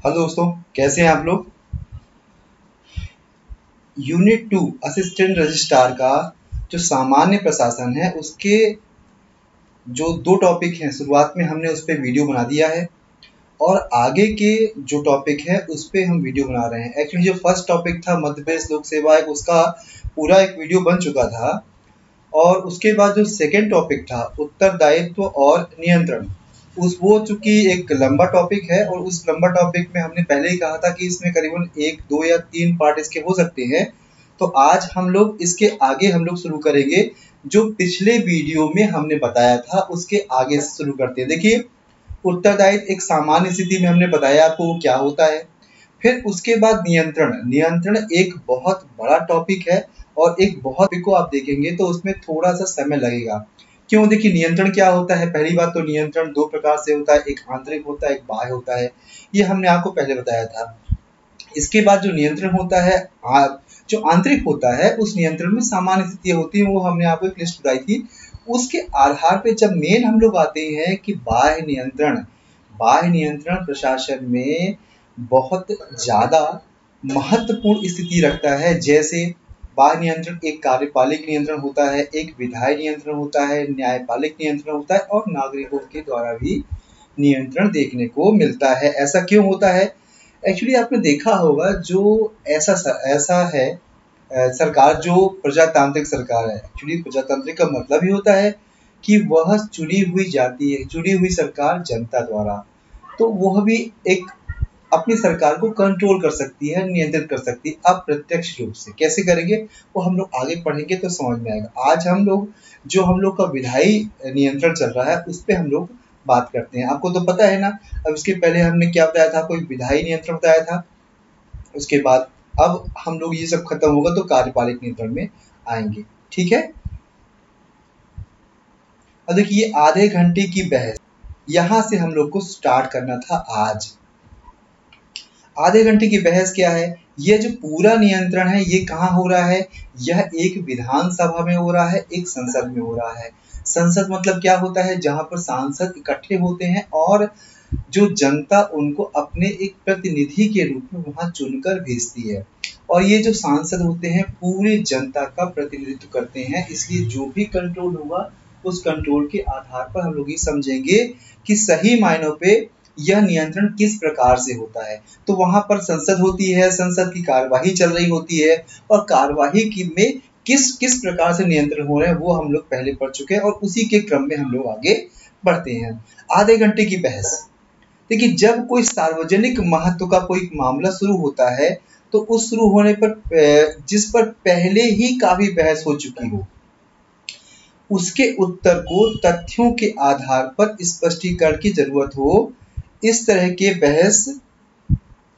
Hello दोस्तों, कैसे हैं आप लोग। यूनिट 2 असिस्टेंट रजिस्ट्रार का जो सामान्य प्रशासन है उसके जो 2 टॉपिक हैं, शुरुआत में हमने उस पर वीडियो बना दिया है और आगे के जो टॉपिक है उस पर हम वीडियो बना रहे हैं। एक्चुअली जो फर्स्ट टॉपिक था मध्य प्रदेश लोक सेवा आयोग, उसका पूरा एक वीडियो बन चुका था और उसके बाद जो सेकेंड टॉपिक था उत्तरदायित्व और नियंत्रण, वो चूंकि एक लंबा टॉपिक है और उस लंबा टॉपिक में हमने पहले ही कहा था कि इसमें करीबन 1, 2 या 3 पार्ट इसके हो सकते हैं। तो आज हम लोग इसके आगे हम लोग शुरू करेंगे, जो पिछले वीडियो में हमने बताया था उसके आगे से शुरू करते हैं। देखिए, उत्तरदायित्व एक सामान्य स्थिति में हमने बताया आपको वो क्या होता है। फिर उसके बाद नियंत्रण। नियंत्रण एक बहुत बड़ा टॉपिक है और एक बहुत को आप देखेंगे तो उसमें थोड़ा सा समय लगेगा। क्यों? देखिए, नियंत्रण क्या होता है। पहली बात तो नियंत्रण 2 प्रकार से होता है, एक आंतरिक होता है, एक बाह्य होता है। ये हमने आपको पहले बताया था। इसके बाद जो नियंत्रण होता है, जो आंतरिक होता है, उस नियंत्रण में सामान्य स्थितियां होती है, वो हमने आपको एक लिस्ट बताई थी। उसके आधार पे जब मेन हम लोग आते हैं कि बाह्य नियंत्रण। बाह्य नियंत्रण प्रशासन में बहुत ज्यादा महत्वपूर्ण स्थिति रखता है। जैसे बाह्य नियंत्रण एक कार्यपालिक नियंत्रण होता है, एक विधायी नियंत्रण होता है, न्यायपालिक नियंत्रण होता है और नागरिकों के द्वारा भी नियंत्रण देखने को मिलता है। ऐसा क्यों होता है? एक्चुअली आपने देखा होगा, जो ऐसा है सरकार जो प्रजातांत्रिक सरकार है। एक्चुअली प्रजातांत्रिक का मतलब ही होता है कि वह चुनी हुई जाती है, चुनी हुई सरकार जनता द्वारा। तो वह भी एक अपनी सरकार को कंट्रोल कर सकती है, नियंत्रित कर सकती है अप्रत्यक्ष रूप से। कैसे करेंगे वो हम लोग आगे पढ़ेंगे तो समझ में आएगा। आज हम लोग का विधायी नियंत्रण चल रहा है उस पर हम लोग बात करते हैं। आपको तो पता है ना। अब इसके पहले हमने क्या बताया था, कोई विधायी नियंत्रण बताया था। उसके बाद अब हम लोग ये सब खत्म होगा तो कार्यपालिक नियंत्रण में आएंगे। ठीक है। अब देखिए, आधे घंटे की बहस यहां से हम लोग को स्टार्ट करना था आज। आधे घंटे की बहस क्या है? यह जो पूरा नियंत्रण है ये कहाँ हो रहा है? यह एक विधानसभा में हो रहा है, एक संसद में हो रहा है। संसद मतलब क्या होता है? जहां पर सांसद इकट्ठे होते हैं और जो जनता उनको अपने एक प्रतिनिधि के रूप में वहां चुनकर भेजती है। और ये जो सांसद होते हैं पूरी जनता का प्रतिनिधित्व करते हैं, इसलिए जो भी कंट्रोल होगा उस कंट्रोल के आधार पर हम लोग ये समझेंगे कि सही मायनों पे यह नियंत्रण किस प्रकार से होता है। तो वहां पर संसद होती है, संसद की कार्यवाही चल रही होती है और कार्यवाही की में किस किस प्रकार से नियंत्रण हो रहे हैं वो हम लोग पहले पढ़ चुके हैं और उसी के क्रम में हम लोग आगे बढ़ते हैं। आधे घंटे की बहस। देखिए, जब कोई सार्वजनिक महत्व का कोई मामला शुरू होता है तो उस शुरू होने पर जिस पर पहले ही काफी बहस हो चुकी हो, उसके उत्तर को तथ्यों के आधार पर स्पष्टीकरण की जरूरत हो, इस तरह के बहस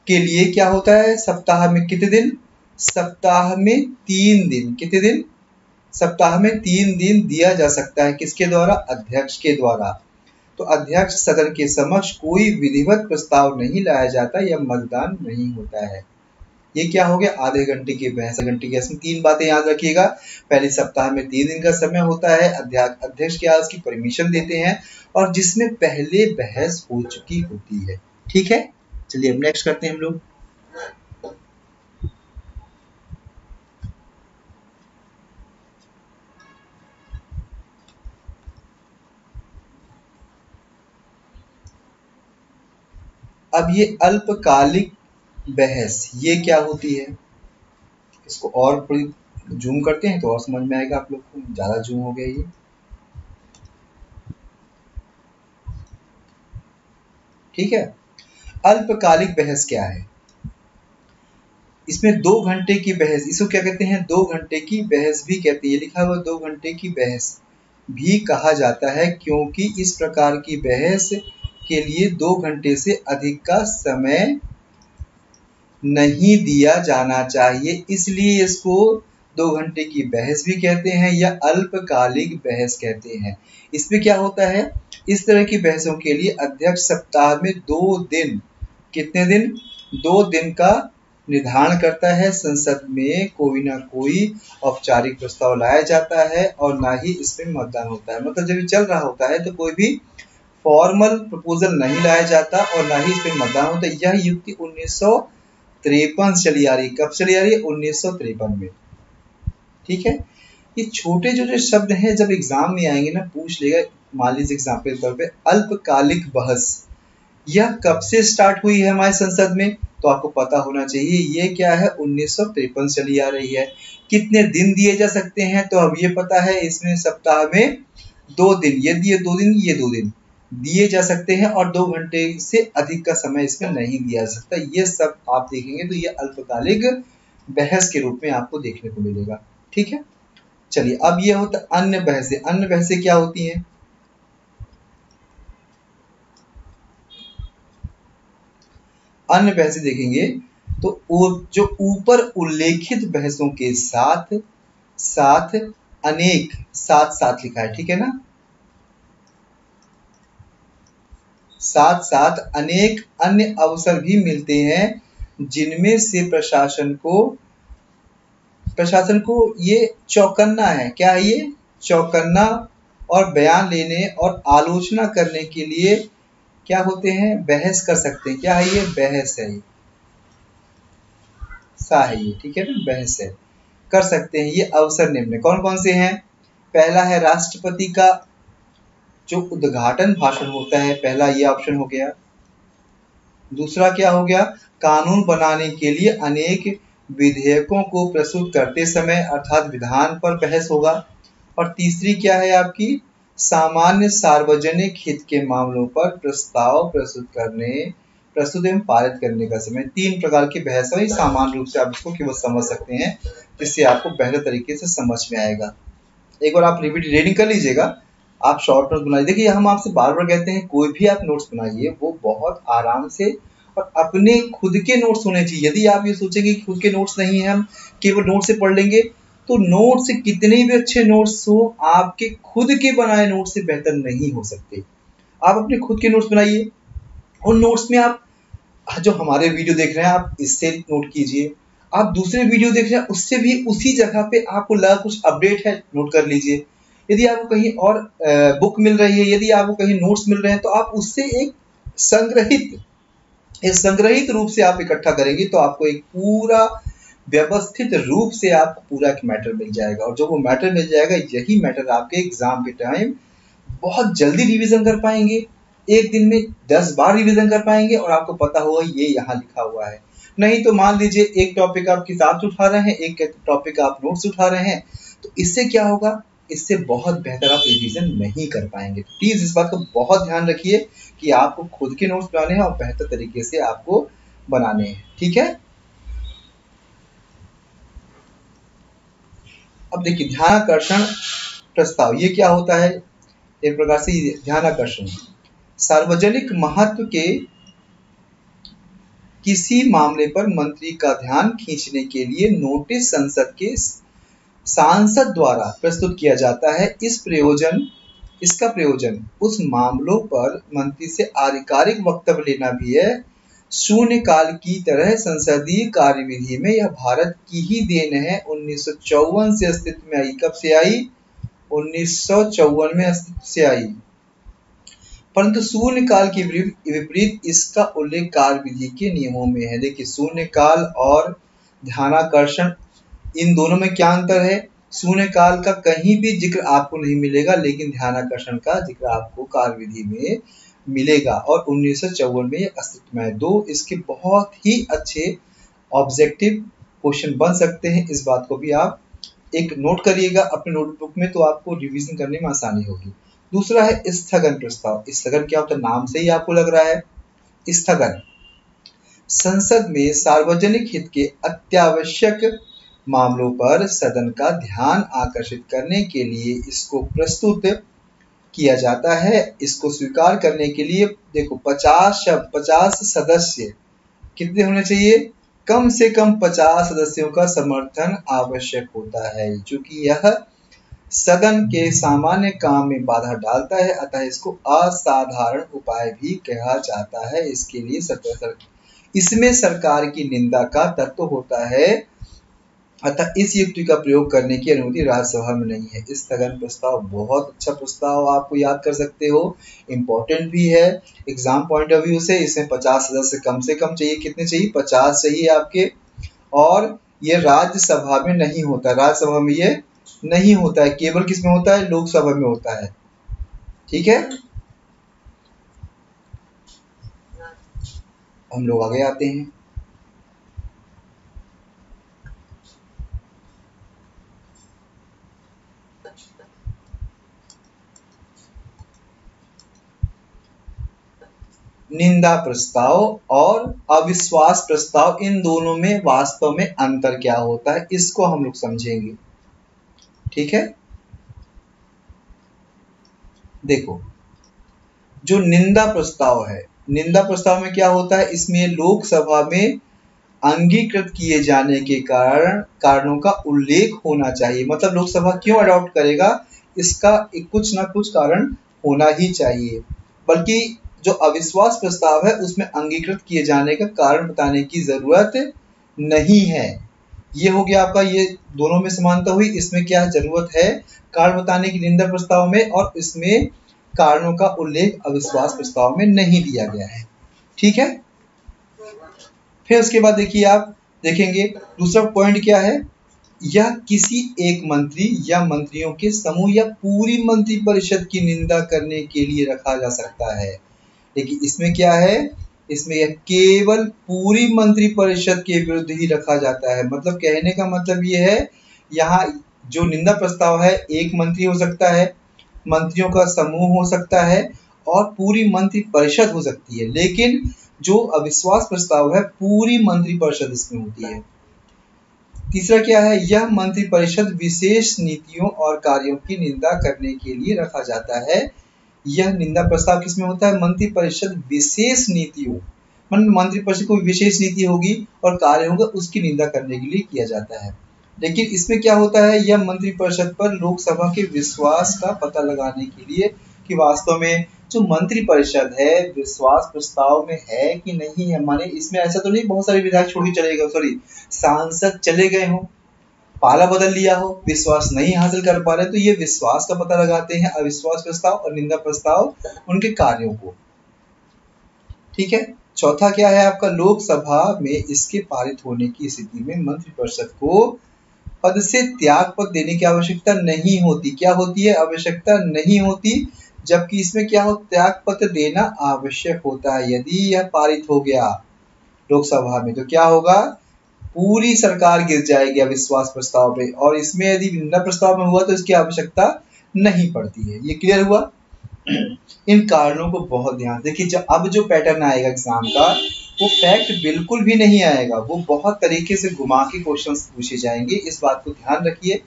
के लिए क्या होता है? सप्ताह में कितने दिन? सप्ताह में 3 दिन। कितने दिन? सप्ताह में 3 दिन दिया जा सकता है। किसके द्वारा? अध्यक्ष के द्वारा। तो अध्यक्ष सदन के समक्ष कोई विधिवत प्रस्ताव नहीं लाया जाता या मतदान नहीं होता है। ये क्या हो गया? आधे घंटे की बहस। घंटे की इसमें 3 बातें याद रखिएगा। पहले, सप्ताह में 3 दिन का समय होता है, अध्यक्ष क्या उसकी परमिशन देते हैं और जिसमें पहले बहस हो चुकी होती है। ठीक है, चलिए अब नेक्स्ट करते हैं हम लोग। अब ये अल्पकालिक बहस ये क्या होती है? इसको और थोड़ी जूम करते हैं तो और समझ में आएगा आप लोग को। ज्यादा जूम हो गया ये। ठीक है। अल्पकालिक बहस क्या है? इसमें 2 घंटे की बहस, इसको क्या कहते हैं? 2 घंटे की बहस भी कहते हैं। लिखा हुआ 2 घंटे की बहस भी कहा जाता है क्योंकि इस प्रकार की बहस के लिए 2 घंटे से अधिक का समय नहीं दिया जाना चाहिए, इसलिए इसको 2 घंटे की बहस भी कहते हैं या अल्पकालिक बहस कहते हैं। इसमें क्या होता है? इस तरह की बहसों के लिए अध्यक्ष सप्ताह में 2 दिन, कितने दिन? 2 दिन का निर्धारण करता है। संसद में कोई ना कोई औपचारिक प्रस्ताव लाया जाता है और ना ही इसमें मतदान होता है। मतलब जब ये चल रहा होता है तो कोई भी फॉर्मल प्रपोजल नहीं लाया जाता और ना ही इस पे मतदान होता। यह युक्ति 1953 चली आ रही। कब चली आ रही है? 1953 में। ठीक है, ये छोटे जो शब्द हैं जब एग्जाम में आएंगे ना, पूछ लेगा। मान लीजिए एग्जाम्पल के तौर पे अल्पकालिक बहस, यह कब से स्टार्ट हुई है हमारे संसद में? तो आपको पता होना चाहिए ये क्या है, 1953 चली आ रही है। कितने दिन दिए जा सकते हैं? तो अब ये पता है, इसमें सप्ताह में 2 दिन, यदि ये 2 दिन, ये 2 दिन दिए जा सकते हैं और 2 घंटे से अधिक का समय इसमें नहीं दिया जा सकता। ये सब आप देखेंगे तो ये अल्पकालिक बहस के रूप में आपको देखने को मिलेगा। ठीक है, चलिए अब ये होता है अन्य बहसें। अन्य बहसें क्या होती हैं? अन्य बहसें देखेंगे तो जो ऊपर उल्लेखित बहसों के साथ साथ अनेक, साथ साथ लिखा है, ठीक है ना, साथ साथ अनेक अन्य अवसर भी मिलते हैं जिनमें से प्रशासन को ये चौकन्ना है। क्या है ये? चौकन्ना और बयान लेने और आलोचना करने के लिए क्या होते हैं? बहस कर सकते हैं। क्या है ये? बहस है, सा है ये, ठीक है ना, बहस है, कर सकते हैं। ये अवसर निम्न कौन कौन से हैं? पहला है राष्ट्रपति का जो उद्घाटन भाषण होता है, पहला ये ऑप्शन हो गया। दूसरा क्या हो गया? कानून बनाने के लिए अनेक विधेयकों को प्रस्तुत करते समय अर्थात विधान पर बहस होगा। और तीसरी क्या है आपकी? सामान्य सार्वजनिक हित के मामलों पर प्रस्ताव प्रस्तुत एवं पारित करने का समय। 3 प्रकार की बहस है। सामान्य रूप से आप इसको केवल समझ सकते हैं, जिससे आपको बेहतर तरीके से समझ में आएगा। एक बार आप रीडिंग कर लीजिएगा, आप शॉर्ट नोट्स बनाइए। देखिए हम आपसे बार बार कहते हैं कोई भी आप नोट्स बनाइए वो बहुत आराम से और अपने खुद के नोट्स होने चाहिए। यदि आप ये सोचेंगे कि खुद के नोट्स नहीं है, हम केवल नोट से पढ़ लेंगे, तो नोट से कितने भी अच्छे नोट्स हो, आपके खुद के बनाए नोट से बेहतर नहीं हो सकते। आप अपने खुद के नोट्स बनाइए। उन नोट्स में आप जो हमारे वीडियो देख रहे हैं आप इससे नोट कीजिए, आप दूसरे वीडियो देख रहे हैं उससे भी उसी जगह पे आपको लगा कुछ अपडेट है, नोट कर लीजिए। यदि आपको कहीं और बुक मिल रही है, यदि आपको कहीं नोट्स मिल रहे हैं, तो आप उससे एक संग्रहित रूप से आप इकट्ठा करेंगे तो आपको एक पूरा व्यवस्थित रूप से आपको पूरा एक मैटर मिल जाएगा। और जो वो मैटर मिल जाएगा, यही मैटर आपके एग्जाम के टाइम बहुत जल्दी रिवीजन कर पाएंगे। एक दिन में 10 बार रिवीजन कर पाएंगे और आपको पता होगा ये यहाँ लिखा हुआ है। नहीं तो मान लीजिए एक टॉपिक आप किताब से उठा रहे हैं, एक टॉपिक आप नोट से उठा रहे हैं, तो इससे क्या होगा? इससे बहुत बेहतर आप रिवीजन नहीं कर पाएंगे। प्लीज इस बात को बहुत ध्यान रखिए कि आपको खुद के नोट्स बनाने हैं और बेहतर तरीके से आपको बनाने हैं। ठीक है, अब देखिए ध्यानाकर्षण प्रस्ताव, ये क्या होता है? एक प्रकार से ध्यानाकर्षण सार्वजनिक महत्व के किसी मामले पर मंत्री का ध्यान खींचने के लिए नोटिस संसद के सांसद द्वारा प्रस्तुत किया जाता है। इसका प्रयोजन उस मामलों पर मंत्री से आधिकारिक वक्तव्य लेना भी है। शून्यकाल की तरह संसदीय कार्यविधि में यह भारत की ही देन है। 1954 से अस्तित्व में आई। कब से आई? 1954 में अस्तित्व से आई। परंतु शून्यकाल के विपरीत इसका उल्लेख कार्यविधि के नियमों में है। देखिए शून्यकाल और ध्यानाकर्षण, इन दोनों में क्या अंतर है? शून्यकाल का कहीं भी जिक्र आपको नहीं मिलेगा, लेकिन ध्यानाकर्षण का जिक्र आपको कार्यविधि में मिलेगा। और 1954 में अस्तित्व में। 2 इसके बहुत ही अच्छे ऑब्जेक्टिव क्वेश्चन बन सकते हैं। इस बात को भी आप एक नोट करिएगा अपने नोटबुक में, तो आपको रिवीजन करने में आसानी होगी। दूसरा है स्थगन प्रस्ताव। स्थगन क्या होता है? नाम से ही आपको लग रहा है स्थगन। संसद में सार्वजनिक हित के अत्यावश्यक मामलों पर सदन का ध्यान आकर्षित करने के लिए इसको प्रस्तुत किया जाता है। इसको स्वीकार करने के लिए देखो 50 सदस्य कितने होने चाहिए? कम से कम 50 सदस्यों का समर्थन आवश्यक होता है। क्योंकि यह सदन के सामान्य काम में बाधा डालता है, अतः इसको असाधारण उपाय भी कहा जाता है। इसके लिए इसमें सरकार की निंदा का तत्व होता है। अतः इस युक्ति का प्रयोग करने की अनुमति राज्यसभा में नहीं है। स्थगन प्रस्ताव बहुत अच्छा प्रस्ताव, आपको याद कर सकते हो, इम्पोर्टेंट भी है एग्जाम पॉइंट ऑफ व्यू से। इसमें 50 सदस्य कम से कम चाहिए, कितने चाहिए? 50 चाहिए आपके। और ये राज्यसभा में नहीं होता, राज्यसभा में ये नहीं होता है, केवल किसमें होता है? लोकसभा में होता है। ठीक है, हम लोग आगे आते हैं। निंदा प्रस्ताव और अविश्वास प्रस्ताव, इन दोनों में वास्तव में अंतर क्या होता है, इसको हम लोग समझेंगे। ठीक है, देखो जो निंदा प्रस्ताव है, निंदा प्रस्ताव में क्या होता है? इसमें लोकसभा में अंगीकृत किए जाने के कारणों का उल्लेख होना चाहिए। मतलब लोकसभा क्यों अडॉप्ट करेगा, इसका कुछ ना कुछ कारण होना ही चाहिए। बल्कि जो अविश्वास प्रस्ताव है उसमें अंगीकृत किए जाने का कारण बताने की जरूरत नहीं है। ये हो गया आपका, ये दोनों में समानता हुई। इसमें क्या जरूरत है कारण बताने की निंदा प्रस्ताव में, और इसमें कारणों का उल्लेख अविश्वास प्रस्ताव में नहीं दिया गया है। ठीक है, फिर उसके बाद देखिए, आप देखेंगे दूसरा पॉइंट क्या है? यह किसी एक मंत्री या मंत्रियों के समूह या पूरी मंत्रिपरिषद की निंदा करने के लिए रखा जा सकता है। देखिए इसमें क्या है, इसमें यह केवल पूरी मंत्रिपरिषद के विरुद्ध ही रखा जाता है। मतलब कहने का मतलब ये है, यहाँ जो निंदा प्रस्ताव है, एक मंत्री हो सकता है, मंत्रियों का समूह हो सकता है, और पूरी मंत्रिपरिषद हो सकती है। लेकिन जो अविश्वास प्रस्ताव है, पूरी मंत्रिपरिषद इसमें होती है। तीसरा क्या है? यह मंत्रिपरिषद विशेष नीतियों और कार्यों की निंदा करने के लिए रखा जाता है। यह निंदा प्रस्ताव किसमें होता है? मंत्रिपरिषद विशेष नीतियों, मंत्रिपरिषद को विशेष नीति होगी और कार्य होगा, उसकी निंदा करने के लिए किया जाता है। लेकिन इसमें क्या होता है? यह मंत्रिपरिषद पर लोकसभा के विश्वास का पता लगाने के लिए कि वास्तव में जो मंत्रिपरिषद है विश्वास प्रस्ताव में है कि नहीं है। माने इसमें ऐसा तो नहीं बहुत सारे विधायक छोड़ के चले गए, सॉरी सांसद चले गए हों, पाला बदल लिया हो, विश्वास नहीं हासिल कर पा रहे, तो ये विश्वास का पता लगाते हैं अविश्वास प्रस्ताव और निंदा प्रस्ताव, उनके कार्यों को। ठीक है, चौथा क्या है आपका? लोकसभा में इसके पारित होने की स्थिति में मंत्रिपरिषद को पद से त्याग पत्र देने की आवश्यकता नहीं होती। क्या होती है? आवश्यकता नहीं होती। जबकि इसमें क्या हो? त्याग पत्र देना आवश्यक होता है। यदि यह पारित हो गया लोकसभा में तो क्या होगा? पूरी सरकार गिर जाएगी अविश्वास प्रस्ताव में, और इसमें यदि निंदा प्रस्ताव में हुआ तो इसकी आवश्यकता नहीं पड़ती है। ये क्लियर हुआ? इन कारणों को बहुत ध्यान देखिए। जब अब जो पैटर्न आएगा एग्जाम का, वो फैक्ट बिल्कुल भी नहीं आएगा, वो बहुत तरीके से घुमा के क्वेश्चंस पूछे जाएंगे। इस बात को ध्यान रखिए,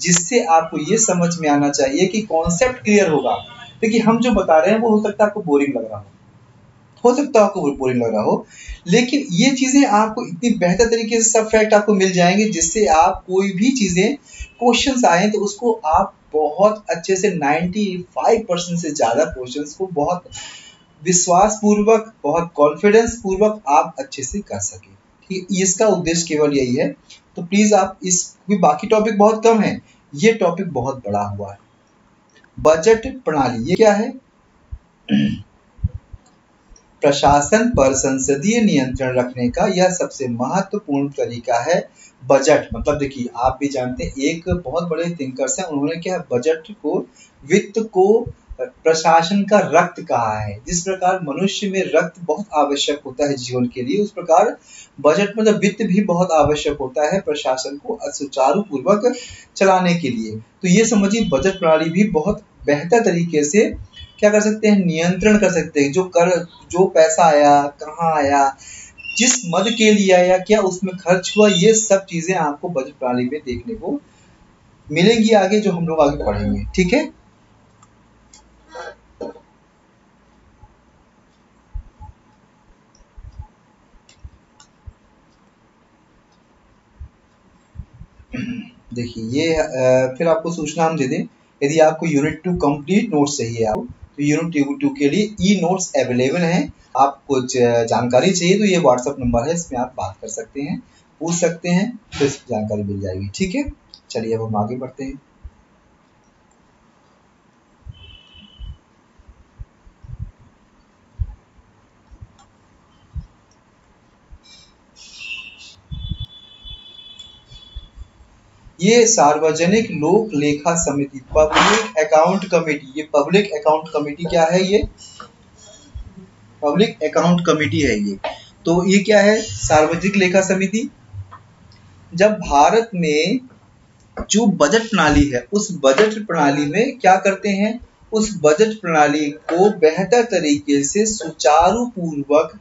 जिससे आपको ये समझ में आना चाहिए कि कॉन्सेप्ट क्लियर होगा। देखिए हम जो बता रहे हैं वो हो सकता है आपको बोरिंग लग रहा हो सकता है आपको बोरिंग लग रहा हो, लेकिन ये चीजें आपको इतनी बेहतर तरीके से सब फैक्ट आपको मिल जाएंगे, जिससे आप कोई भी चीजें क्वेश्चंस आए तो उसको आप बहुत अच्छे से 95% से ज्यादा क्वेश्चंस को बहुत विश्वास पूर्वक, बहुत कॉन्फिडेंस पूर्वक आप अच्छे से कर सके। ठीक है, इसका उद्देश्य केवल यही है। तो प्लीज आप इस, बाकी टॉपिक बहुत कम है, ये टॉपिक बहुत बड़ा हुआ है। बजट प्रणाली, ये क्या है? प्रशासन पर संसदीय नियंत्रण रखने का यह सबसे महत्वपूर्ण तरीका है। बजट मतलब देखिए, आप भी जानते हैं एक बहुत बड़े थिंकर्स हैं, उन्होंने क्या है, बजट को, वित्त को प्रशासन का रक्त कहा है। जिस प्रकार मनुष्य में रक्त बहुत आवश्यक होता है जीवन के लिए, उस प्रकार बजट मतलब वित्त भी बहुत आवश्यक होता है प्रशासन को सुचारू पूर्वक चलाने के लिए। तो ये समझिए, बजट प्रणाली भी बहुत बेहतर तरीके से क्या कर सकते हैं? नियंत्रण कर सकते हैं। जो पैसा आया, कहाँ आया, जिस मद के लिए आया, क्या उसमें खर्च हुआ, ये सब चीजें आपको बजट प्रणाली में देखने को मिलेंगी आगे, जो हम लोग आगे पढ़ेंगे। ठीक है, देखिए ये फिर आपको सूचना हम दे दें, यदि आपको यूनिट 2 कंप्लीट नोट्स चाहिए आपको, तो यूनिट 2 के लिए ई नोट्स अवेलेबल हैं। आप कुछ जानकारी चाहिए तो ये व्हाट्सएप नंबर है, इसमें आप बात कर सकते हैं। पूछ सकते हैं, तो इसकी जानकारी मिल जाएगी। ठीक है, चलिए अब हम आगे बढ़ते हैं। ये सार्वजनिक लोक लेखा समिति, पब्लिक अकाउंट कमेटी, ये पब्लिक अकाउंट कमेटी क्या है? ये पब्लिक अकाउंट कमेटी है ये। तो ये क्या है? सार्वजनिक लेखा समिति। जब भारत में जो बजट प्रणाली है, उस बजट प्रणाली में क्या करते हैं? उस बजट प्रणाली को बेहतर तरीके से सुचारू पूर्वक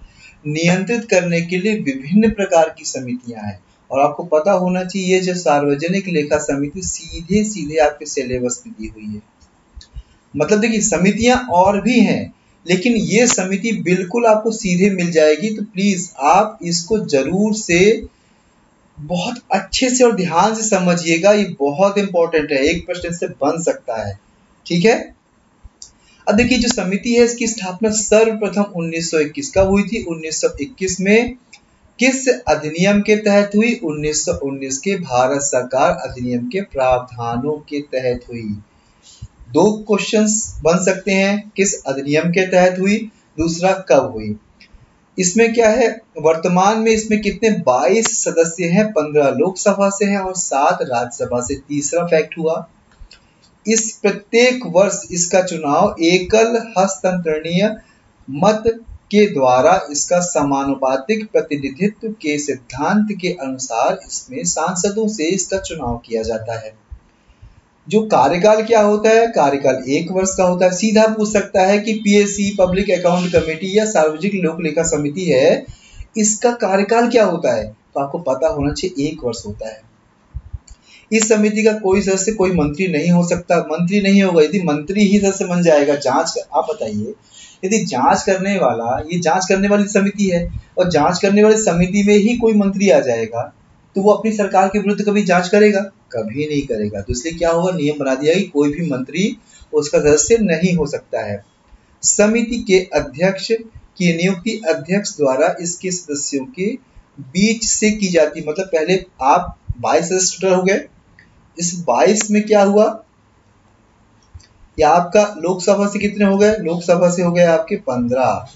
नियंत्रित करने के लिए विभिन्न प्रकार की समितियां हैं। और आपको पता होना चाहिए, जो सार्वजनिक लेखा समिति सीधे सीधे आपके सिलेबस में दी हुई है। मतलब देखिए, समितियां और भी हैं, लेकिन ये समिति बिल्कुल आपको सीधे मिल जाएगी। तो प्लीज आप इसको जरूर से बहुत अच्छे से और ध्यान से समझिएगा, ये बहुत इंपॉर्टेंट है, एक प्रश्न इससे बन सकता है। ठीक है, अब देखिए, जो समिति है इसकी स्थापना सर्वप्रथम 1921 कब हुई थी? 1921 में किस अधिनियम के तहत हुई? 1919 के भारत सरकार अधिनियम के प्रावधानों के तहत हुई। दो क्वेश्चंस बन सकते हैं, किस अधिनियम के तहत हुई, दूसरा कब हुई। इसमें क्या है, वर्तमान में इसमें कितने 22 सदस्य हैं, 15 लोकसभा से हैं और 7 राज्यसभा से। तीसरा फैक्ट हुआ, इस प्रत्येक वर्ष इसका चुनाव एकल हस्तांतरणीय मत के द्वारा इसका समानुपातिक प्रतिनिधित्व के सिद्धांत के अनुसार इसमें सांसदों से इसका चुनाव किया जाता है। जो कार्यकाल क्या होता है? कार्यकाल 1 वर्ष का होता है। सीधा पूछ सकता है कि पीएससी, पब्लिक अकाउंट कमेटी या सार्वजनिक लोक लेखा समिति है, इसका कार्यकाल क्या होता है? तो आपको पता होना चाहिए 1 वर्ष होता है। इस समिति का कोई सदस्य कोई मंत्री नहीं हो सकता। मंत्री नहीं होगा, यदि मंत्री ही सदस्य बन जाएगा। आप बताइए, यदि जांच करने वाला, ये जांच करने वाली समिति है और जांच करने वाली समिति में ही कोई मंत्री आ जाएगा, तो वो अपनी सरकार के विरुद्ध कभी जांच करेगा? कभी नहीं करेगा। तो इसलिए क्या होगा, नियम बना दिया कि कोई भी मंत्री उसका सदस्य नहीं हो सकता है। समिति के अध्यक्ष की नियुक्ति अध्यक्ष द्वारा इसके सदस्यों के बीच से की जाती। मतलब पहले आप 22 सदस्य हो गए, इस 22 में क्या हुआ, या आपका लोकसभा से कितने हो गए? लोकसभा से हो गए आपके 15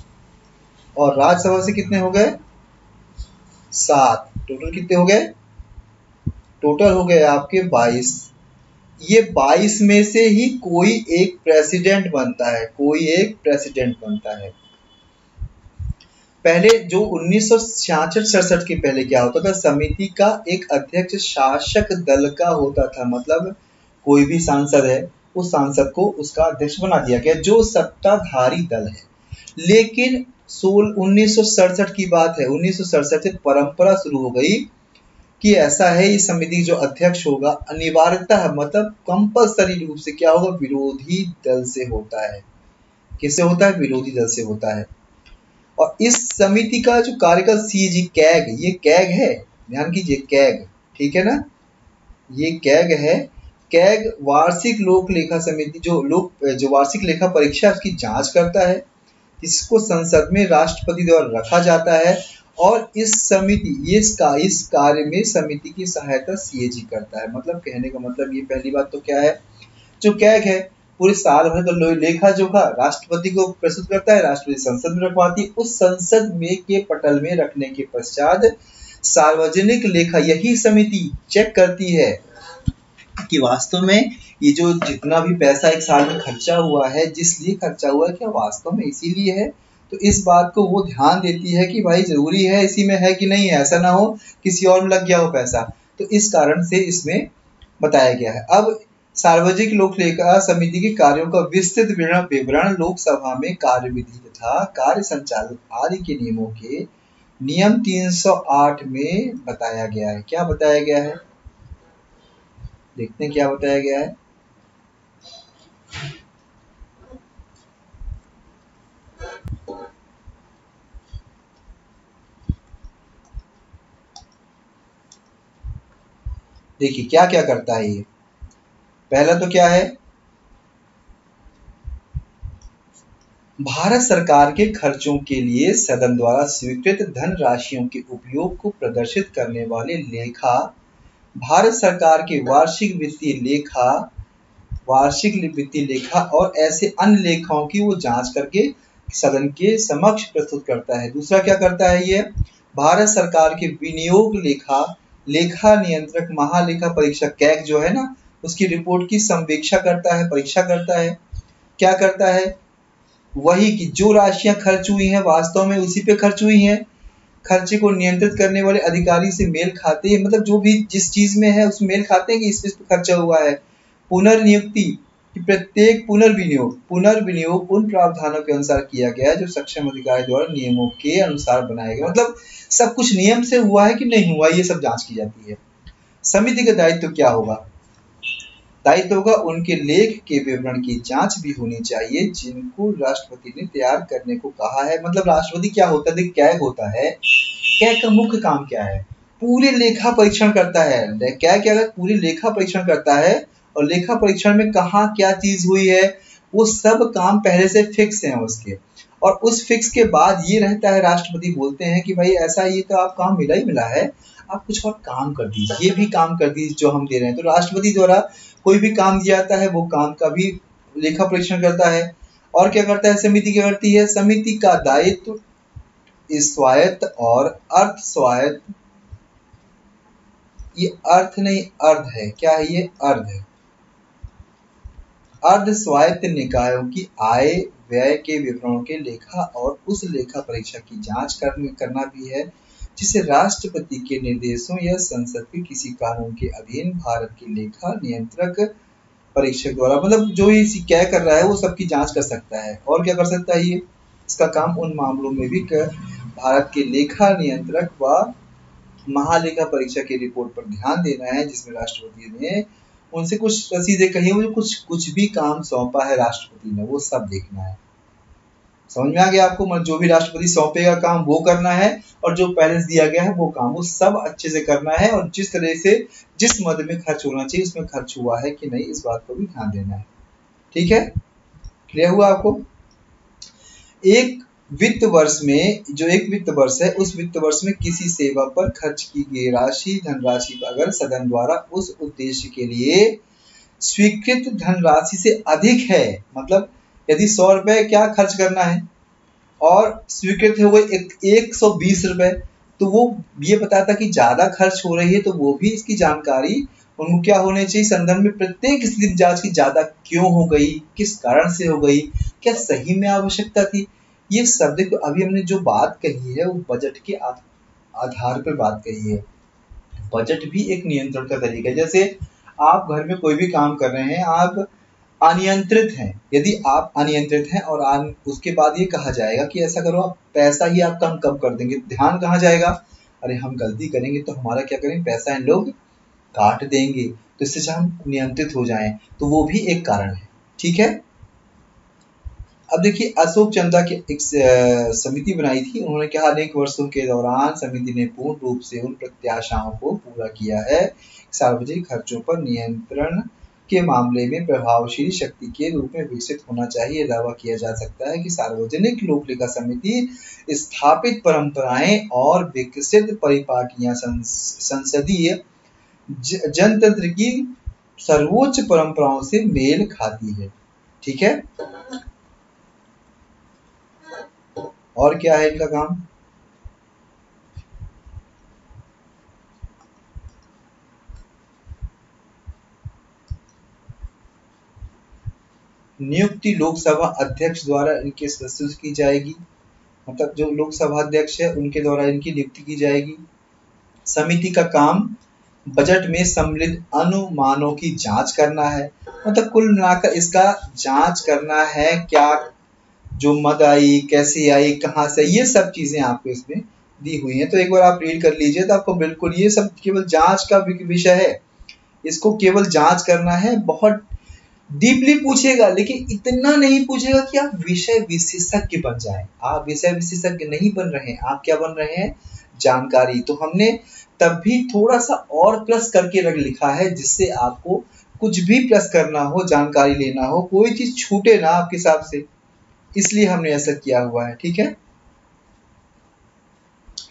और राज्यसभा से कितने हो गए? 7। टोटल कितने हो गए? टोटल हो गए आपके 22। ये 22 में से ही कोई एक प्रेसिडेंट बनता है, कोई एक प्रेसिडेंट बनता है। पहले जो 1966-67 के पहले क्या होता था, समिति का एक अध्यक्ष शासक दल का होता था। मतलब कोई भी सांसद है, उस सांसद को उसका अध्यक्ष बना दिया गया, जो सत्ताधारी दल है। लेकिन 1967 की बात है, 1967 से परंपरा शुरू हो गई कि ऐसा है, इस समिति जो अध्यक्ष होगा अनिवार्यतः, मतलब कंपल्सरी रूप से क्या होगा, विरोधी दल से होता है। किससे होता है? विरोधी दल से होता है। और इस समिति का जो कार्यकाल सीजी कैग, ये कैग है, ध्यान कीजिए, कैग, ठीक है ना, ये कैग है। कैग वार्षिक लोक लेखा समिति, जो वार्षिक लेखा परीक्षा उसकी जांच करता है, इसको संसद में राष्ट्रपति द्वारा रखा जाता है। और इस समिति, इस कार्य में समिति की सहायता सीएजी करता है। मतलब कहने का मतलब, ये पहली बात तो क्या है, जो कैग है पूरे साल भर का लेखा जोखा राष्ट्रपति को प्रस्तुत करता है, राष्ट्रपति संसद में रखवाती है। उस संसद में के पटल में रखने के पश्चात सार्वजनिक लेखा यही समिति चेक करती है कि वास्तव में ये जो जितना भी पैसा एक साल में खर्चा हुआ है, जिस लिए खर्चा हुआ है, क्या वास्तव में इसीलिए है। तो इस बात को वो ध्यान देती है कि भाई जरूरी है, इसी में है कि नहीं है, ऐसा ना हो किसी और में लग गया हो पैसा। तो इस कारण से इसमें बताया गया है। अब सार्वजनिक लोक लेखा समिति के कार्यों का विस्तृत विवरण लोकसभा में कार्यविधि तथा कार्य संचालन आदि के नियमों के नियम 308 में बताया गया है। क्या बताया गया है, देखते हैं क्या बताया गया है। देखिए क्या क्या करता है ये। पहला तो क्या है, भारत सरकार के खर्चों के लिए सदन द्वारा स्वीकृत धन राशियों के उपयोग को प्रदर्शित करने वाले लेखा भारत सरकार के वार्षिक वित्तीय लेखा और ऐसे अन्य लेखाओं की वो जांच करके सदन के समक्ष प्रस्तुत करता है। दूसरा क्या करता है ये, भारत सरकार के विनियोग लेखा नियंत्रक महालेखा परीक्षक कैग जो है ना, उसकी रिपोर्ट की संवीक्षा करता है, परीक्षा करता है। क्या करता है, वही कि जो राशियां खर्च हुई हैं वास्तव में उसी पे खर्च हुई हैं, खर्चे को नियंत्रित करने वाले अधिकारी से मेल खाते हैं, मतलब जो भी जिस चीज में है उसमें मेल खाते हैं कि इस पे खर्चा हुआ है। पुनर्नियुक्ति कि प्रत्येक पुनर्विनियोग उन प्रावधानों के अनुसार किया गया है जो सक्षम अधिकारी द्वारा नियमों के अनुसार बनाया गया, मतलब सब कुछ नियम से हुआ है कि नहीं हुआ, ये सब जांच की जाती है। समिति का दायित्व क्या होगा, दायित्व होगा उनके लेख के विवरण की जांच भी होनी चाहिए जिनको राष्ट्रपति ने तैयार करने को कहा है। मतलब राष्ट्रपति क्या होता है, कैग होता है, कैग का मुख्य काम क्या है, पूरे लेखा परीक्षण करता है। कैग क्या पूरी लेखा परीक्षण करता है और लेखा परीक्षण में कहाँ क्या चीज हुई है वो सब काम पहले से फिक्स है उसके, और उस फिक्स के बाद ये रहता है, राष्ट्रपति बोलते हैं कि भाई ऐसा ये तो आप काम मिला ही मिला है, आप कुछ और काम कर दीजिए, ये भी काम कर दीजिए जो हम दे रहे हैं। तो राष्ट्रपति द्वारा कोई भी काम दिया जाता है वो काम का भी लेखा परीक्षण करता है। और क्या करता है समिति, क्या करती है, समिति का दायित्व स्वायत्त और अर्ध स्वायत्त, ये अर्थ नहीं अर्ध है, क्या है ये, अर्ध है, अर्ध स्वायत्त निकायों की आय व्यय के विवरणों के लेखा और उस लेखा परीक्षा की जांच करना भी है जिसे राष्ट्रपति के निर्देशों या संसद के किसी कानून के अधीन भारत के लेखा नियंत्रक परीक्षक द्वारा, मतलब जो ये क्या कर रहा है वो सबकी जांच कर सकता है। और क्या कर सकता है ये, इसका काम उन मामलों में भी भारत के लेखा नियंत्रक व महालेखा परीक्षा की रिपोर्ट पर ध्यान देना है जिसमें राष्ट्रपति ने उनसे कुछ रसीदें कही, वो कुछ भी काम सौंपा है राष्ट्रपति ने वो सब देखना है। समझ में आ गया आपको, मतलब जो भी राष्ट्रपति सौंपेगा काम वो करना है और जो बैलेंस दिया गया है वो काम वो सब अच्छे से करना है, और जिस तरह से जिस मद में खर्च होना चाहिए उसमें खर्च हुआ है कि नहीं इस बात को भी ध्यान देना है। ठीक है, क्लियर हुआ आपको। एक वित्त वर्ष में, जो एक वित्त वर्ष है उस वित्त वर्ष में किसी सेवा पर खर्च की गई धनराशि अगर सदन द्वारा उस उद्देश्य के लिए स्वीकृत धनराशि से अधिक है, मतलब यदि 100 रुपए क्या खर्च करना है और स्वीकृत हो गए 120 रुपए, तो वो ये बताता कि ज्यादा खर्च हो रही है तो वो भी इसकी जानकारी उनको क्या होनी चाहिए, संदर्भ में प्रत्येक स्थिति जांच की ज्यादा क्यों हो गई, किस कारण से हो गई, क्या सही में आवश्यकता थी, ये सब देखो। अभी हमने जो बात कही है वो बजट के आधार पर बात कही है। बजट भी एक नियंत्रण का तरीका है। जैसे आप घर में कोई भी काम कर रहे हैं, आप अनियंत्रित हैं, यदि आप अनियंत्रित हैं और उसके बाद ये कहा जाएगा कि ऐसा करो, आप पैसा ही आपका हम कम कर देंगे, ध्यान कहाँ जाएगा, अरे हम गलती करेंगे तो हमारा क्या करेंगे, पैसा इन लोग काट देंगे, तो इससे हम नियंत्रित हो जाएं, तो वो भी एक कारण है। ठीक है, अब देखिए अशोक चंदा की एक समिति बनाई थी, उन्होंने कहा अनेक वर्षों के दौरान समिति ने पूर्ण रूप से उन प्रत्याशाओं को पूरा किया है, सार्वजनिक खर्चों पर नियंत्रण के मामले में प्रभावशील शक्ति के रूप में विकसित होना चाहिए। दावा किया जा सकता है कि सार्वजनिक लोक लेखा समिति स्थापित परंपराएं और विकसित परिपाटियां संसदीय जनतंत्र की सर्वोच्च परंपराओं से मेल खाती है। ठीक है, और क्या है इनका काम, नियुक्ति लोकसभा अध्यक्ष द्वारा इनके सदस्यों की जाएगी, मतलब जो लोकसभा अध्यक्ष है उनके द्वारा इनकी नियुक्ति की जाएगी। समिति का काम बजट में सम्मिलित अनुमानों की जांच करना है, मतलब कुल मिलाकर इसका जांच करना है, क्या जो मद आई, कैसे आई, कहाँ से, ये सब चीजें आपको इसमें दी हुई हैं। तो एक बार आप रीड कर लीजिए तो आपको बिल्कुल ये सब केवल जांच का विषय है, इसको केवल जांच करना है। बहुत डीपली पूछेगा लेकिन इतना नहीं पूछेगा कि आप विषय विशेषज्ञ बन जाएं। आप विषय विशेषज्ञ नहीं बन रहे हैं, आप क्या बन रहे हैं, जानकारी। तो हमने तब भी थोड़ा सा और प्लस करके रख लिखा है जिससे आपको कुछ भी प्लस करना हो, जानकारी लेना हो, कोई चीज छूटे ना आपके हिसाब से। इसलिए हमने ऐसा किया हुआ है। ठीक है,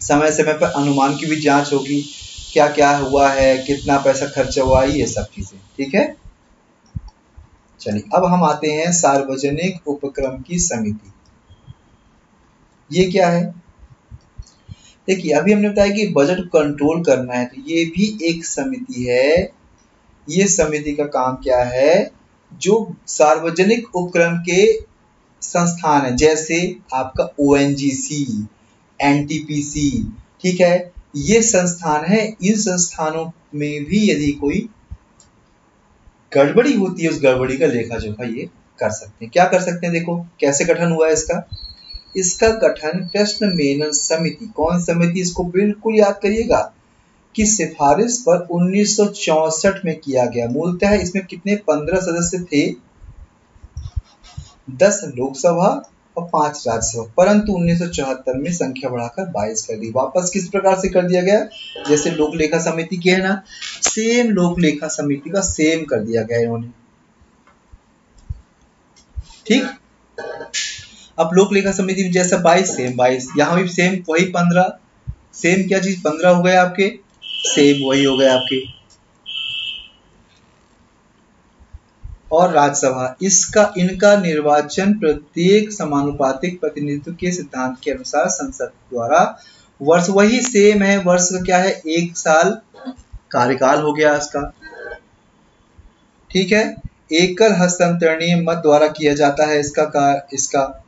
समय समय पर अनुमान की भी जांच होगी, क्या क्या हुआ है, कितना पैसा खर्च हुआ है, ये सब चीजें। ठीक है, चलिए अब हम आते हैं सार्वजनिक उपक्रम की समिति। ये क्या है? देखिए, अभी हमने बताया कि बजट कंट्रोल करना है, तो ये भी एक समिति है। ये समिति का काम क्या है? जो सार्वजनिक उपक्रम के संस्थान है, जैसे आपका ओएनजीसी, एनटीपीसी, ठीक है, ये संस्थान है। इन संस्थानों में भी यदि कोई गड़बड़ी होती है, उस गड़बड़ी का लेखा जोखा ये कर सकते हैं। क्या कर सकते हैं? देखो कैसे गठन हुआ है इसका। इसका गठन कृष्ण मेनन समिति, कौन समिति? इसको बिल्कुल याद करिएगा, की सिफारिश पर 1964 में किया गया। मूलतः इसमें कितने 15 सदस्य थे, 10 लोकसभा और 5 राज्यसभा, परंतु 1974 में संख्या बढ़ाकर 22 कर दी। वापस किस प्रकार से कर दिया गया? जैसे लोक लेखा समिति की है ना, सेम लोक लेखा समिति का सेम कर दिया गया इन्होंने। ठीक, अब लोक लेखा समिति में जैसा 22 सेम 22, यहां भी सेम वही 15, सेम क्या चीज 15 हो गए आपके, सेम वही हो गए आपके। और राज्यसभा, इसका इनका निर्वाचन प्रत्येक समानुपातिक प्रतिनिधित्व के सिद्धांत के अनुसार संसद द्वारा, वर्ष वही सेम है, वर्ष का क्या है, 1 साल कार्यकाल हो गया इसका। ठीक है, एकल हस्तांतरणीय मत द्वारा किया जाता है इसका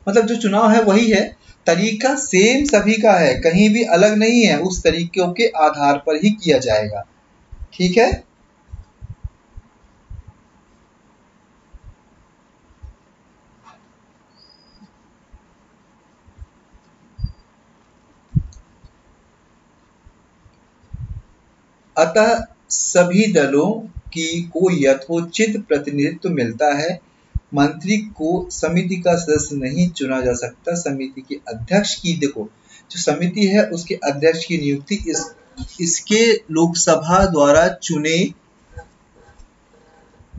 मतलब जो चुनाव है वही है, तरीका सेम सभी का है, कहीं भी अलग नहीं है, उस तरीकों के आधार पर ही किया जाएगा। ठीक है, अतः सभी दलों को यथोचित प्रतिनिधित्व मिलता है। मंत्री को समिति का सदस्य नहीं चुना जा सकता। समिति के अध्यक्ष की, देखो जो समिति है उसके अध्यक्ष की नियुक्ति इसके लोकसभा द्वारा चुने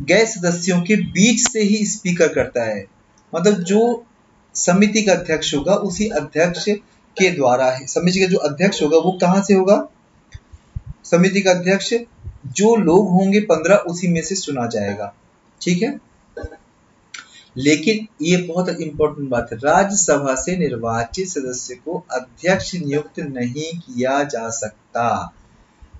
गए सदस्यों के बीच से ही स्पीकर करता है। मतलब जो समिति का अध्यक्ष होगा उसी अध्यक्ष के द्वारा है। समिति का जो अध्यक्ष होगा वो कहां से होगा? समिति का अध्यक्ष जो लोग होंगे 15 उसी में से चुना जाएगा। ठीक है, लेकिन ये बहुत इंपॉर्टेंट बात है, राज्यसभा से निर्वाचित सदस्य को अध्यक्ष नियुक्त नहीं किया जा सकता।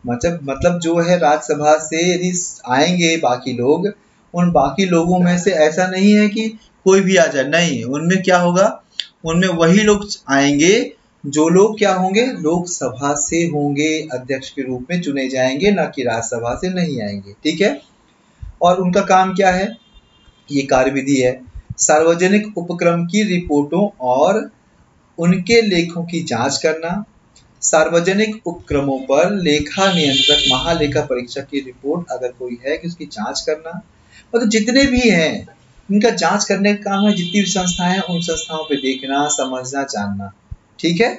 मतलब जो है राज्यसभा से यदि आएंगे बाकी लोग, उन बाकी लोगों में से ऐसा नहीं है कि कोई भी आ जाए, नहीं, उनमें क्या होगा, उनमें वही लोग आएंगे जो लोग क्या होंगे, लोकसभा से होंगे, अध्यक्ष के रूप में चुने जाएंगे, ना कि राज्यसभा से नहीं आएंगे। ठीक है, और उनका काम क्या है, ये कार्यविधि है, सार्वजनिक उपक्रम की रिपोर्टों और उनके लेखों की जांच करना, सार्वजनिक उपक्रमों पर लेखा नियंत्रक महालेखा परीक्षक की रिपोर्ट अगर कोई है कि उसकी जांच करना, मतलब जितने भी हैं इनका जांच करने का काम है। जितनी भी संस्थाएं हैं उन संस्थाओं पे देखना, समझना, जानना। ठीक है,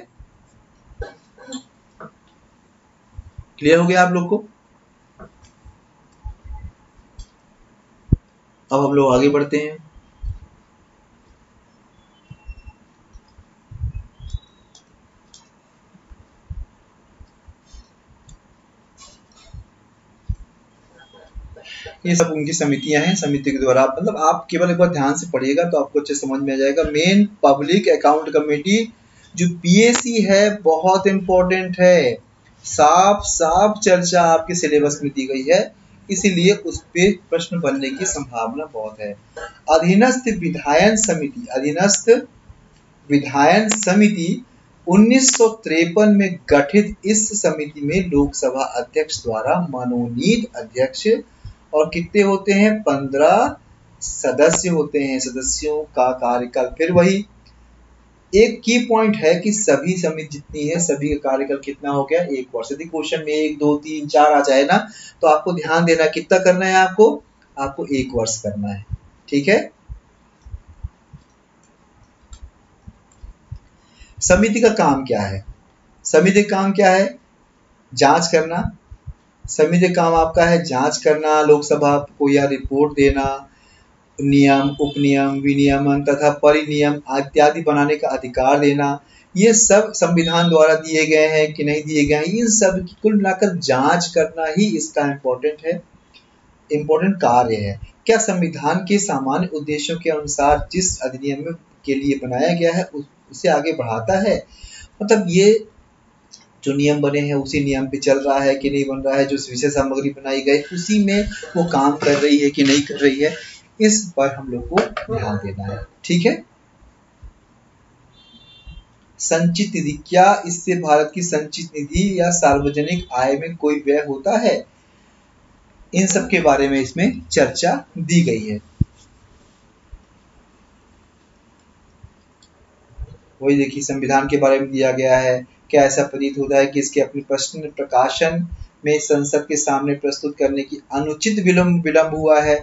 क्लियर हो गया आप लोग को? अब हम लोग आगे बढ़ते हैं। ये सब उनकी समितियां हैं। समिति के द्वारा मतलब आप केवल एक बार ध्यान से पढ़िएगा तो आपको अच्छे समझ में आ जाएगा। मेन पब्लिक अकाउंट कमेटी जो पीएसी है बहुत इंपॉर्टेंट है, साफ साफ चर्चा आपके सिलेबस में दी गई है, इसीलिए उस पे प्रश्न बनने की संभावना बहुत है। अधीनस्थ विधायन समिति, अधीनस्थ विधायन समिति 1953 में गठित इस समिति में लोकसभा अध्यक्ष द्वारा मनोनीत अध्यक्ष और कितने होते हैं, 15 सदस्य होते हैं। सदस्यों का कार्यकाल फिर वही एक की पॉइंट है कि सभी समिति जितनी है सभी का कार्यकाल कितना हो गया, 1 वर्ष। यदि क्वेश्चन में 1 2 3 4 आ जाए ना तो आपको ध्यान देना कितना करना है, आपको 1 वर्ष करना है। ठीक है, समिति का काम क्या है? समिति का काम क्या है? जांच करना। समिति का काम आपका है जांच करना, लोकसभा को या रिपोर्ट देना, नियम, उपनियम, विनियमन तथा परिनियम इत्यादि बनाने का अधिकार देना, ये सब संविधान द्वारा दिए गए हैं कि नहीं दिए गए हैं, इन सब की कुल मिलाकर जांच करना ही इसका इम्पोर्टेंट कार्य है। क्या संविधान के सामान्य उद्देश्यों के अनुसार जिस अधिनियम के लिए बनाया गया है उसे आगे बढ़ाता है, मतलब ये जो नियम बने हैं उसी नियम पे चल रहा है कि नहीं बन रहा है, जो विषय सामग्री बनाई गई उसी में वो काम कर रही है कि नहीं कर रही है, इस पर हम लोग को ध्यान देना है। ठीक है। संचित निधि, क्या इससे भारत की संचित निधि या सार्वजनिक आय में कोई व्यय होता है, इन सब के बारे में इसमें चर्चा दी गई है। वही देखिए संविधान के बारे में दिया गया है। क्या ऐसा प्रतीत होता है कि इसके अपने प्रश्न प्रकाशन में संसद के सामने प्रस्तुत करने की अनुचित विलंब हुआ है,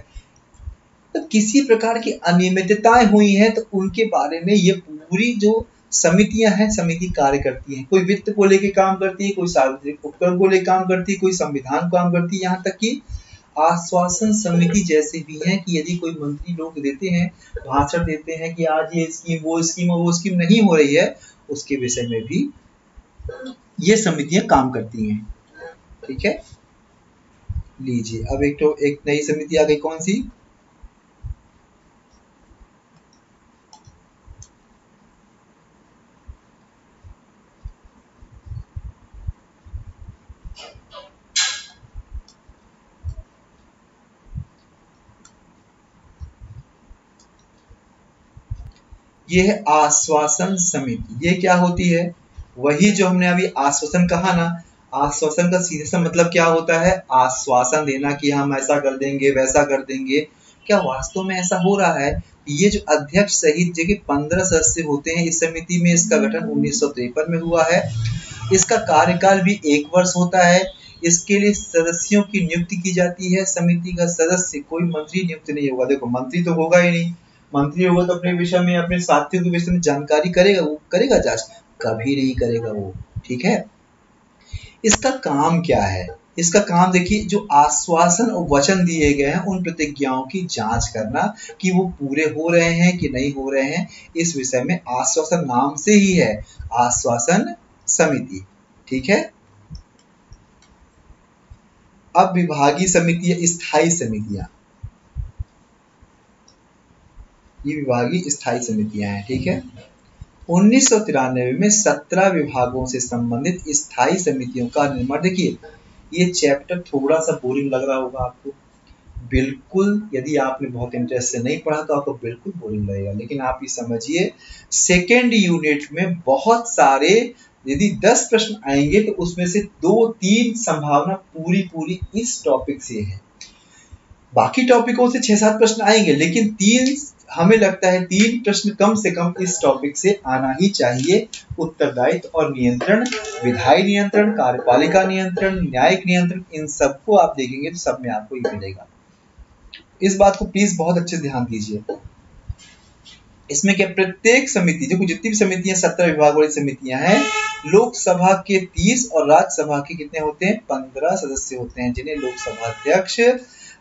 तो किसी प्रकार की अनियमितताएं हुई हैं तो उनके बारे में ये पूरी जो समितियां हैं, समिति कार्य करती हैं। कोई वित्त को लेके काम करती है, कोई सार्वजनिक उपक्रम को लेकर काम करती है, कोई संविधान को काम करती है, यहाँ तक कि आश्वासन समिति जैसे भी हैं कि यदि कोई मंत्री लोग देते हैं, भाषण देते हैं कि आज ये स्कीम वो स्कीम नहीं हो रही है, उसके विषय में भी ये समितियां काम करती हैं। ठीक है। लीजिए अब एक नई समिति आ गई, कौन सी? ये है आश्वासन समिति। ये क्या होती है? वही जो हमने अभी आश्वासन कहा ना, आश्वासन का सीधे सा मतलब क्या होता है? आश्वासन देना कि हम ऐसा कर देंगे, वैसा कर देंगे। क्या वास्तव में ऐसा हो रहा है? ये जो अध्यक्ष सहित जो कि 15 सदस्य होते हैं इस समिति में, इसका गठन 1953 में हुआ है। इसका कार्यकाल भी 1 वर्ष होता है। इसके लिए सदस्यों की नियुक्ति की जाती है। समिति का सदस्य कोई मंत्री नियुक्त नहीं होगा। देखो मंत्री तो होगा ही नहीं, मंत्री होगा तो अपने विषय में, अपने साथियों के विषय में जानकारी करेगा, वो करेगा जांच? कभी नहीं करेगा वो। ठीक है। इसका काम क्या है? इसका काम देखिए, जो आश्वासन और वचन दिए गए हैं उन प्रतिज्ञाओं की जांच करना कि वो पूरे हो रहे हैं कि नहीं हो रहे हैं, इस विषय में आश्वासन नाम से ही है आश्वासन समिति। ठीक है। अब विभागीय समिति, स्थायी समितियां, ये विभागीय स्थायी समितियां हैं। ठीक है। 1993 में 17 विभागों से संबंधित स्थायी समितियों का निर्माण। देखिए ये चैप्टर थोड़ा सा बोरिंग लग रहा होगा आपको, बिल्कुल, यदि आपने बहुत इंटरेस्ट से नहीं पढ़ा तो आपको बिल्कुल बोरिंग लगेगा, लेकिन आप ये समझिए सेकेंड यूनिट में बहुत सारे, यदि 10 प्रश्न आएंगे तो उसमें से 2-3 संभावना पूरी इस टॉपिक से है। बाकी टॉपिकों से 6-7 प्रश्न आएंगे, लेकिन 3, हमें लगता है 3 प्रश्न कम से कम इस टॉपिक से आना ही चाहिए। उत्तरदायित्व और नियंत्रण, विधायी नियंत्रण, कार्यपालिका नियंत्रण, न्यायिक नियंत्रण, इन सबको आप देखेंगे तो सब में आपको ये मिलेगा। इस बात को प्लीज बहुत अच्छे से ध्यान दीजिए। इसमें क्या प्रत्येक समिति, जो जितनी भी समितियां 17 विभाग वाली समितियां हैं, लोकसभा के 30 और राज्यसभा के कितने होते हैं? 15 सदस्य होते हैं, जिन्हें लोकसभा अध्यक्ष,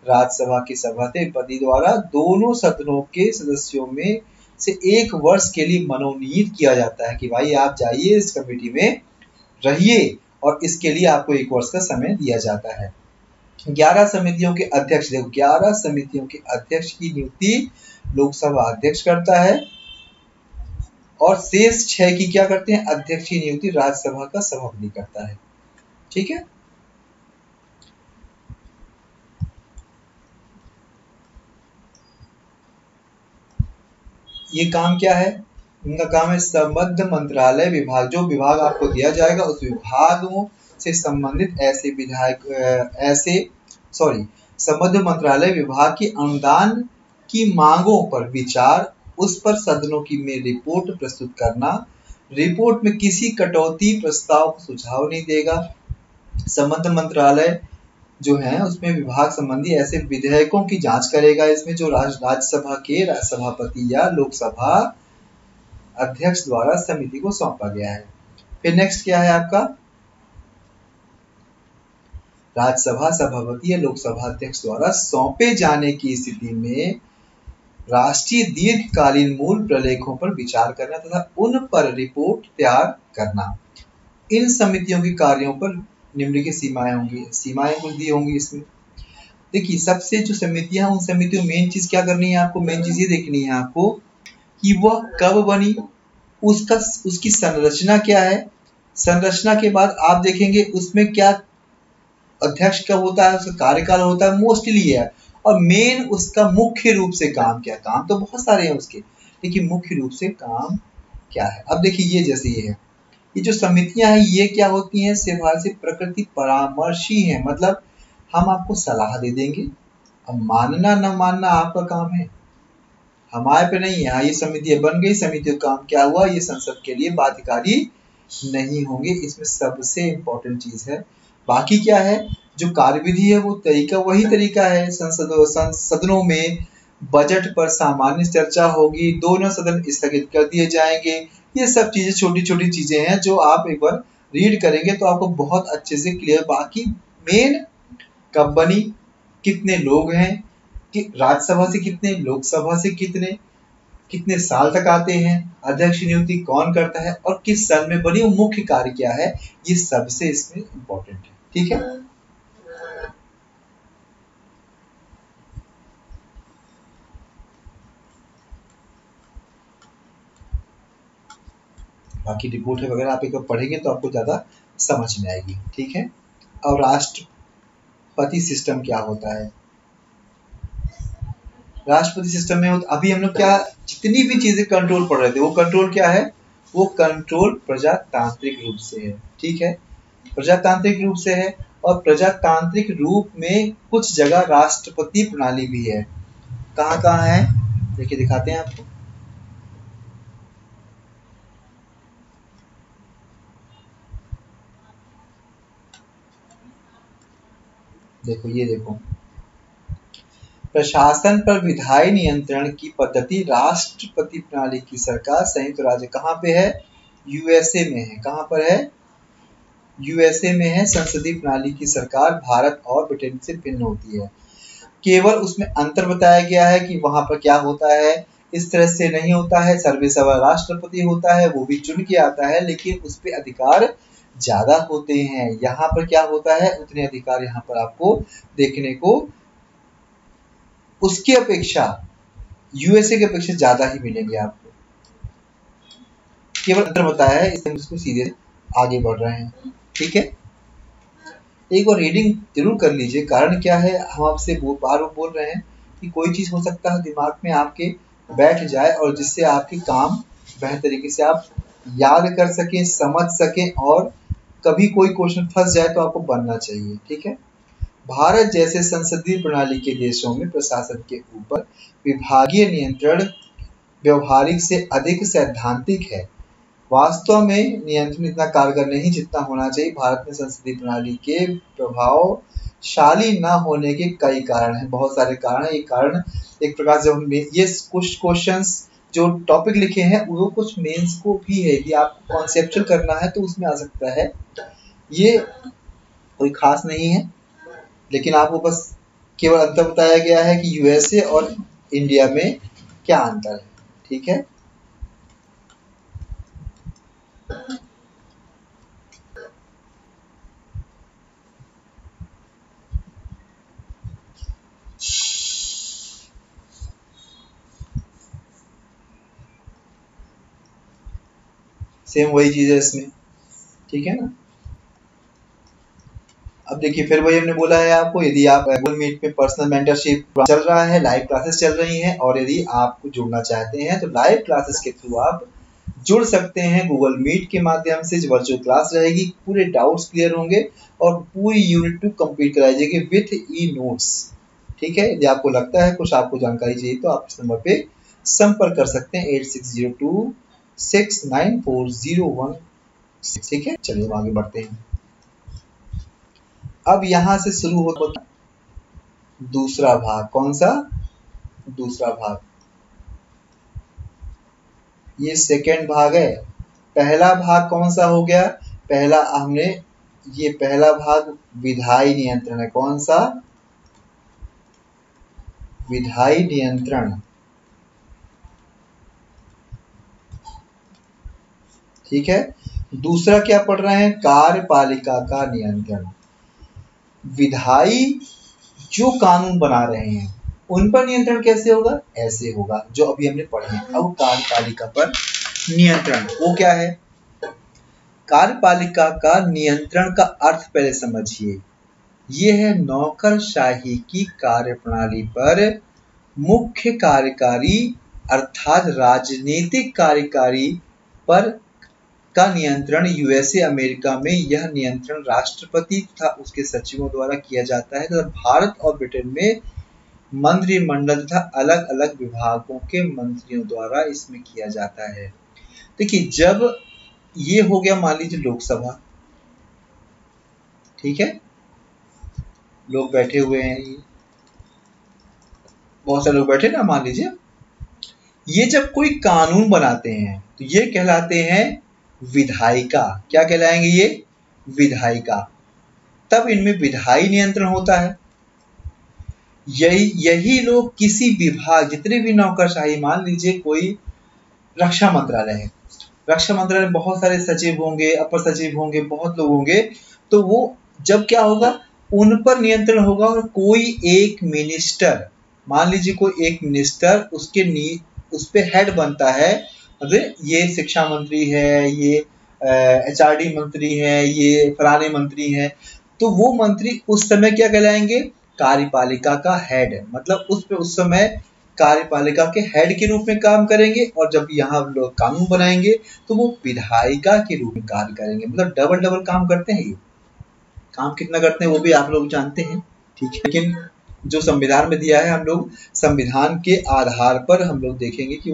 राज्यसभा के सभापति द्वारा दोनों सदनों के सदस्यों में से 1 वर्ष के लिए मनोनीत किया जाता है कि भाई आप जाइए इस कमेटी में रहिए, और इसके लिए आपको 1 वर्ष का समय दिया जाता है। 11 समितियों के अध्यक्ष, देखो 11 समितियों के अध्यक्ष की नियुक्ति लोकसभा अध्यक्ष करता है, और शेष 6 की क्या करते हैं? अध्यक्ष की नियुक्ति राज्यसभा का सभापति करता है। ठीक है। ये काम क्या है? इनका काम है संबद्ध मंत्रालय विभाग, जो विभाग आपको दिया जाएगा उस विभागों से संबंधित संबद्ध मंत्रालय विभाग की अनुदान की मांगों पर विचार, उस पर सदनों की में रिपोर्ट प्रस्तुत करना, रिपोर्ट में किसी कटौती प्रस्ताव को सुझाव नहीं देगा। संबद्ध मंत्रालय जो है उसमें विभाग संबंधी ऐसे विधेयकों की जांच करेगा, इसमें जो राज्यसभा के सभापति या लोकसभा अध्यक्ष द्वारा समिति को सौंपा गया है। फिर नेक्स्ट क्या है आपका? राज्यसभा सभापति या लोकसभा अध्यक्ष द्वारा सौंपे जाने की स्थिति में राष्ट्रीय दीर्घकालीन मूल प्रलेखों पर विचार करना तथा उन पर रिपोर्ट तैयार करना। इन समितियों के कार्यों पर निम्नलिखित सीमाएं होंगी, सीमाएं कुछ दी होंगी इसमें। देखिए सबसे जो समितियां, उन समितियों मेन चीज क्या करनी है आपको, मेन चीज ये देखनी है आपको कि वह कब बनी, उसकी संरचना क्या है। संरचना के बाद आप देखेंगे उसमें क्या अध्यक्ष कब होता है, उसका कार्यकाल होता है, मोस्टली है। और मेन उसका मुख्य रूप से काम क्या, काम तो बहुत सारे हैं उसके, लेकिन मुख्य रूप से काम क्या है। अब देखिए ये जैसे ये है, ये जो समितियां हैं ये क्या होती हैं, सिर्फ से प्रकृति परामर्शी हैं, मतलब हम आपको सलाह दे देंगे, अब मानना न मानना आपका काम है, हमारे पे नहीं है। हाँ ये समितियां बन गई, समितियों का काम क्या हुआ, ये संसद के लिए बाध्यकारी नहीं होंगे, इसमें सबसे इम्पोर्टेंट चीज है। बाकी क्या है, जो कार्यविधि है वो तरीका वही तरीका है, सदनों में बजट पर सामान्य चर्चा होगी, दोनों सदन स्थगित कर दिए जाएंगे। ये सब चीजें छोटी छोटी चीजें हैं जो आप एक बार रीड करेंगे तो आपको बहुत अच्छे से क्लियर। बाकी मेन कब बनी, कितने लोग हैं, कि राज्यसभा से कितने, लोकसभा से कितने, कितने साल तक आते हैं, अध्यक्ष नियुक्ति कौन करता है और किस सन में बनी, वो मुख्य कार्य क्या है, ये सबसे इसमें इंपॉर्टेंट है। ठीक है, बाकी रिपोर्ट वगैरह आप एक बार पढ़ेंगे तो आपको ज्यादा समझ में आएगी। ठीक है, अब राष्ट्रपति सिस्टम क्या होता है। राष्ट्रपति सिस्टम में अभी हम लोग क्या, जितनी भी चीजें कंट्रोल पढ़ रहे थे वो कंट्रोल क्या है, वो कंट्रोल प्रजातांत्रिक रूप से है। ठीक है, प्रजातांत्रिक रूप से है, और प्रजातांत्रिक रूप में कुछ जगह राष्ट्रपति प्रणाली भी है। कहाँ कहाँ है देखिए, दिखाते हैं आपको। देखो ये देखो, प्रशासन पर विधायी नियंत्रण की पद्धति राष्ट्रपति प्रणाली की सरकार संयुक्त राज्य कहाँ पे है, यूएसए में है। कहाँ पर है, यूएसए में है। संसदीय प्रणाली की सरकार भारत और ब्रिटेन से भिन्न होती है, केवल उसमें अंतर बताया गया है कि वहां पर क्या होता है, इस तरह से नहीं होता है। सर्वेसर्वा राष्ट्रपति होता है, वो भी चुन के आता है, लेकिन उस पर अधिकार ज्यादा होते हैं। यहाँ पर क्या होता है, उतने अधिकार यहाँ पर आपको देखने को उसकी अपेक्षा, यूएसए की अपेक्षा ज्यादा ही मिलेंगे आपको, केवल अंतर बताया है, इसलिए इसको सीधे आगे बढ़ रहे हैं। ठीक है, एक बार रीडिंग जरूर कर लीजिए, कारण क्या है, हम आपसे बार बोल रहे हैं कि कोई चीज हो सकता है दिमाग में आपके बैठ जाए और जिससे आपके काम बेहतर तरीके से आप याद कर सकें, समझ सकें, और कभी कोई क्वेश्चन फंस जाए तो आपको बनना चाहिए। ठीक है, भारत जैसे संसदीय प्रणाली के देशों में प्रशासन के ऊपर विभागीय नियंत्रण व्यवहारिक से अधिक सैद्धांतिक है, वास्तव में नियंत्रण इतना कारगर नहीं जितना होना चाहिए। भारत में संसदीय प्रणाली के प्रभावशाली न होने के कई कारण हैं, बहुत सारे कारण हैं। ये कारण एक प्रकार से हम ये कुछ क्वेश्चंस जो टॉपिक लिखे हैं वो कुछ मेंस को भी है, यदि आपको कॉन्सेप्चुअल करना है तो उसमें आ सकता है, ये कोई खास नहीं है, लेकिन आपको बस केवल अंतर बताया गया है कि यूएसए और इंडिया में क्या अंतर है। ठीक है, सेम वही चीज है इसमें। ठीक है ना, अब देखिए फिर वही हमने बोला है आपको, यदि आप गूगल मीट में पर्सनल मेंटरशिप चल रहा है, लाइव क्लासेस चल रही हैं, और यदि आप जुड़ना चाहते हैं तो लाइव क्लासेस के थ्रू आप जुड़ सकते हैं। गूगल मीट के माध्यम से वर्चुअल क्लास रहेगी, पूरे डाउट्स क्लियर होंगे और पूरी यूनिट 2 कंप्लीट कराई जाएगी विथ ई नोट्स। ठीक है, यदि आपको लगता है कुछ आपको जानकारी चाहिए तो आप इस नंबर पे संपर्क कर सकते हैं 8602694016। ठीक है, चलिए आगे बढ़ते हैं। अब यहां से शुरू होता दूसरा भाग, कौन सा, दूसरा भाग, ये सेकेंड भाग है। पहला भाग कौन सा हो गया, पहला हमने, ये पहला भाग विधायी नियंत्रण है। कौन सा, विधायी नियंत्रण। ठीक है। दूसरा क्या पढ़ रहे हैं, कार्यपालिका का नियंत्रण। विधायी जो कानून बना रहे हैं उन पर नियंत्रण कैसे होगा, ऐसे होगा जो अभी हमने पढ़े। अब कार्यपालिका पर नियंत्रण वो क्या है, कार्यपालिका का नियंत्रण का अर्थ पहले समझिए। ये है नौकरशाही की कार्यप्रणाली पर मुख्य कार्यकारी अर्थात राजनीतिक कार्यकारी पर का नियंत्रण। यूएसए अमेरिका में यह नियंत्रण राष्ट्रपति तथा उसके सचिवों द्वारा किया जाता है तथा भारत और ब्रिटेन में मंत्रिमंडल तथा अलग अलग विभागों के मंत्रियों द्वारा इसमें किया जाता है। देखिए जब ये हो गया, मान लीजिए लोकसभा, ठीक है, लोग बैठे हुए हैं, बहुत सारे लोग बैठे ना, मान लीजिए ये जब कोई कानून बनाते हैं तो ये कहलाते हैं विधायिका। क्या कहलाएंगे ये, विधायिका। तब इनमें विधायी नियंत्रण होता है। यही लोग किसी विभाग, जितने भी नौकरशाही, मान लीजिए कोई रक्षा मंत्रालय है, रक्षा मंत्रालय में बहुत सारे सचिव होंगे, अपर सचिव होंगे, बहुत लोग होंगे, तो वो जब क्या होगा, उन पर नियंत्रण होगा। और कोई एक मिनिस्टर, मान लीजिए कोई एक मिनिस्टर उस पे हेड बनता है, मतलब ये शिक्षा मंत्री है, ये एचआरडी मंत्री है, ये फलाने मंत्री है, तो वो मंत्री उस समय क्या कहलाएंगे, कार्यपालिका का हेड। मतलब उस समय कार्यपालिका के हेड के रूप में काम करेंगे, और जब यहाँ लोग कानून बनाएंगे तो वो विधायिका के रूप में कार्य करेंगे। मतलब डबल डबल काम करते हैं। ये काम कितना करते हैं वो भी आप लोग जानते हैं, ठीक है। लेकिन जो संविधान में दिया है, हम लोग संविधान के आधार पर हम लोग देखेंगे कि